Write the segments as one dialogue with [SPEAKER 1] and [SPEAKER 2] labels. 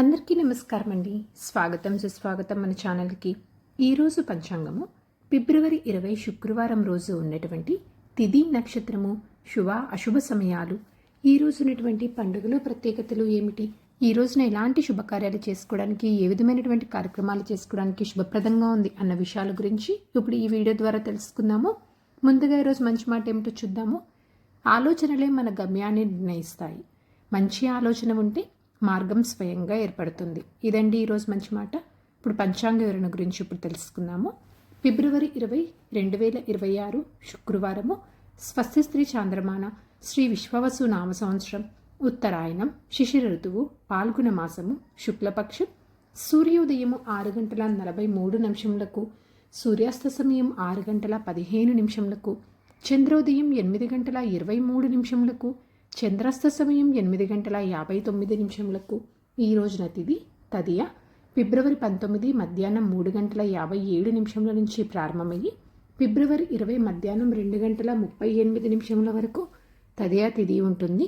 [SPEAKER 1] అందరికీ నమస్కారం అండి. స్వాగతం సుస్వాగతం మన ఛానల్కి. ఈరోజు పంచాంగము ఫిబ్రవరి 20 శుక్రవారం రోజు ఉన్నటువంటి తిథి నక్షత్రము శుభ అశుభ సమయాలు, ఈ రోజు ఉన్నటువంటి పండుగలు ప్రత్యేకతలు ఏమిటి, ఈ రోజున ఎలాంటి శుభకార్యాలు చేసుకోవడానికి, ఏ విధమైనటువంటి కార్యక్రమాలు చేసుకోవడానికి శుభప్రదంగా ఉంది అన్న విషయాల గురించి ఇప్పుడు ఈ వీడియో ద్వారా తెలుసుకుందాము. ముందుగా ఈరోజు మంచి మాట ఏమిటో చూద్దాము. ఆలోచనలే మన గమ్యాన్ని నిర్ణయిస్తాయి. మంచి ఆలోచన ఉంటే మార్గం స్వయంగా ఏర్పడుతుంది. ఇదండి ఈరోజు మంచి మాట. ఇప్పుడు పంచాంగ వివరణ గురించి ఇప్పుడు తెలుసుకుందాము. ఫిబ్రవరి 20, 2026 శుక్రవారము. స్వస్తి స్త్రీ చాంద్రమాన శ్రీ విశ్వవసు నామ సంవత్సరం, ఉత్తరాయణం, శిశిర ఋతువు, పాల్గొన మాసము, శుక్లపక్షం. సూర్యోదయము 6:43, సూర్యాస్త సమయం 6:15, చంద్రోదయం 8:23, చంద్రాస్త సమయం 8:59. ఈ రోజున తిథి తదియ. ఫిబ్రవరి 19 మధ్యాహ్నం 3:57 నుంచి ప్రారంభమయ్యి ఫిబ్రవరి 20 మధ్యాహ్నం 2:38 వరకు తదియా తిథి ఉంటుంది.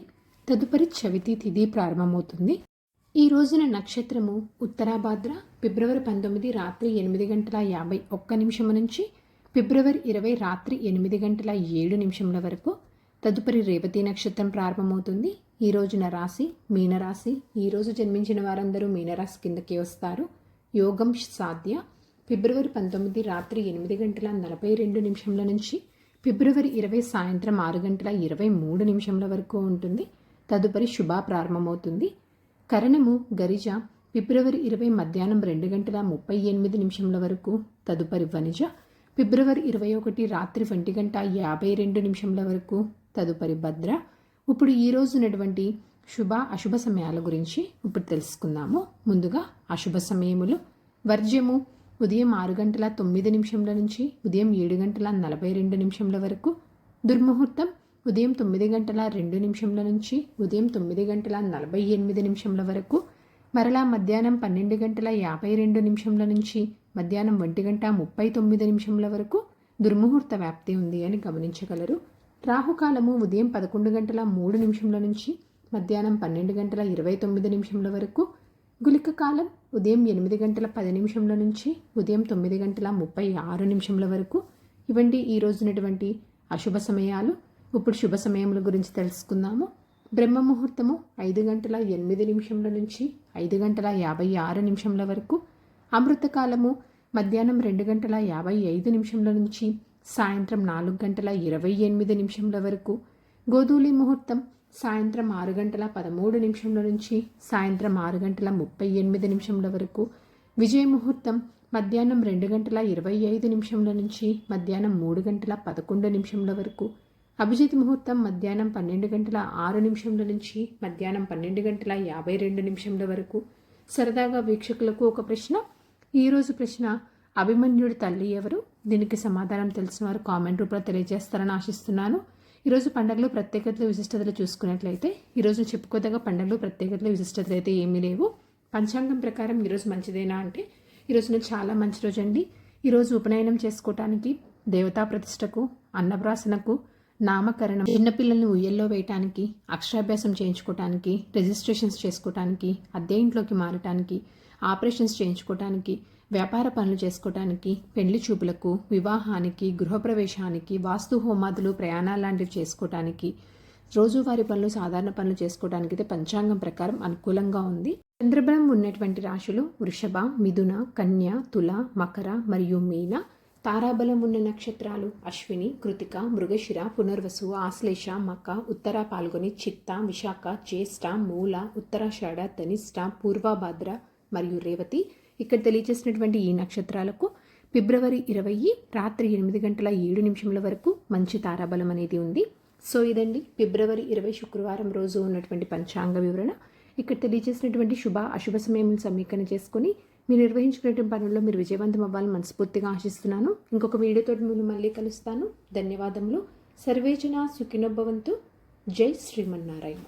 [SPEAKER 1] తదుపరి చవితి తిథి ప్రారంభమవుతుంది. ఈ రోజున నక్షత్రము ఉత్తరాభాద్ర. ఫిబ్రవరి 19 రాత్రి 8:51 నుంచి ఫిబ్రవరి 20 రాత్రి 8:07 వరకు తదుపరి రేవతి నక్షత్రం ప్రారంభమవుతుంది. ఈ రోజున రాశి మీనరాశి. ఈరోజు జన్మించిన వారందరూ మీనరాశి కిందకి వస్తారు. యోగం సాధ్య. ఫిబ్రవరి 19 రాత్రి 8:42 నుంచి ఫిబ్రవరి 20 సాయంత్రం 6:23 వరకు ఉంటుంది. తదుపరి శుభ ప్రారంభమవుతుంది. కరణము గరిజ. ఫిబ్రవరి 20 మధ్యాహ్నం 2:38 వరకు. తదుపరి వనిజ. ఫిబ్రవరి 21 రాత్రి 1:52 వరకు. తదుపరి భద్ర. ఇప్పుడు ఈ రోజు ఉన్నటువంటి శుభ అశుభ సమయాల గురించి ఇప్పుడు తెలుసుకుందాము. ముందుగా అశుభ సమయములు. వర్జ్యము ఉదయం 6:09 నుంచి ఉదయం 7:42 వరకు. దుర్ముహూర్తం ఉదయం 9:02 నుంచి ఉదయం 9:48 వరకు. మరలా మధ్యాహ్నం 12:52 నుంచి మధ్యాహ్నం 1:39 వరకు దుర్ముహూర్త వ్యాప్తి ఉంది అని గమనించగలరు. రాహుకాలము ఉదయం 11:03 నుంచి మధ్యాహ్నం 12:29 వరకు. గుళిక కాలం ఉదయం 8:10 నుంచి ఉదయం 9:36 వరకు. ఇవండి ఈ రోజునటువంటి అశుభ సమయాలు. ఇప్పుడు శుభ సమయముల గురించి తెలుసుకుందాము. బ్రహ్మ ముహూర్తము 5:08 నుంచి 5:56 వరకు. అమృతకాలము మధ్యాహ్నం 2:55 నుంచి సాయంత్రం 4:28 వరకు. గోధూళి ముహూర్తం సాయంత్రం 6:13 నుంచి సాయంత్రం 6:38 వరకు. విజయ ముహూర్తం మధ్యాహ్నం 2:25 నుంచి మధ్యాహ్నం 3:11 వరకు. అభిజిత్ ముహూర్తం మధ్యాహ్నం 12:06 నుంచి మధ్యాహ్నం 12:52 వరకు. సరదాగా వీక్షకులకు ఒక ప్రశ్న. ఈరోజు ప్రశ్న: అభిమన్యుడి తల్లి ఎవరు? దీనికి సమాధానం తెలిసిన వారు కామెంట్ రూపంలో తెలియజేస్తారని ఆశిస్తున్నాను. ఈరోజు పండుగలు ప్రత్యేకతలు విశిష్టతలు చూసుకున్నట్లయితే ఈరోజు చెప్పుకోదగ్గ పండుగలు ప్రత్యేకతలు విశిష్టతలు అయితే ఏమీ లేవు. పంచాంగం ప్రకారం ఈరోజు మంచిదేనా అంటే ఈరోజున చాలా మంచి రోజు అండి. ఈరోజు ఉపనయనం చేసుకోవటానికి, దేవతా ప్రతిష్టకు, అన్నప్రాసనకు, నామకరణం, చిన్నపిల్లల్ని ఉయ్యల్లో వేయటానికి, అక్షరాభ్యాసం చేయించుకోవటానికి, రిజిస్ట్రేషన్స్ చేసుకోవటానికి, అద్దె ఇంట్లోకి మారటానికి, ఆపరేషన్స్ చేయించుకోవటానికి, వ్యాపార పనులు చేసుకోవటానికి, పెళ్లి చూపులకు, వివాహానికి, గృహప్రవేశానికి, వాస్తు హోమాదులు, ప్రయాణాలు లాంటివి చేసుకోవటానికి, రోజువారీ పనులు, సాధారణ పనులు చేసుకోవటానికి అయితే పంచాంగం ప్రకారం అనుకూలంగా ఉంది. చంద్రబలం ఉన్నటువంటి రాశులు వృషభ, మిథున, కన్య, తుల, మకర మరియు మీన. తారాబలం ఉన్న నక్షత్రాలు అశ్విని, కృతిక, మృగశిర, పునర్వసు, ఆశ్లేష, మక, ఉత్తర పాల్గొని, చిత్త, విశాఖ, జ్యేష్ఠ, మూల, ఉత్తరాషాఢ, ధనిష్ట, పూర్వభాద్ర మరియు రేవతి. ఇక్కడ తెలియజేసినటువంటి ఈ నక్షత్రాలకు ఫిబ్రవరి 20 రాత్రి 8:07 వరకు మంచి తారాబలం అనేది ఉంది. సో ఇదండి ఫిబ్రవరి 20 శుక్రవారం రోజు ఉన్నటువంటి పంచాంగ వివరణ. ఇక్కడ తెలియజేసినటువంటి శుభ అశుభ సమయములను సమీకరణ చేసుకుని మీరు నిర్వహించుకునే పనుల్లో మీరు విజయవంతం అవ్వాలని మనస్ఫూర్తిగా ఆశిస్తున్నాను. ఇంకొక వీడియోతో మీరు మళ్ళీ కలుస్తాను. ధన్యవాదములు. సర్వేజన సుఖినో భవంతు. జై శ్రీమన్నారాయణ.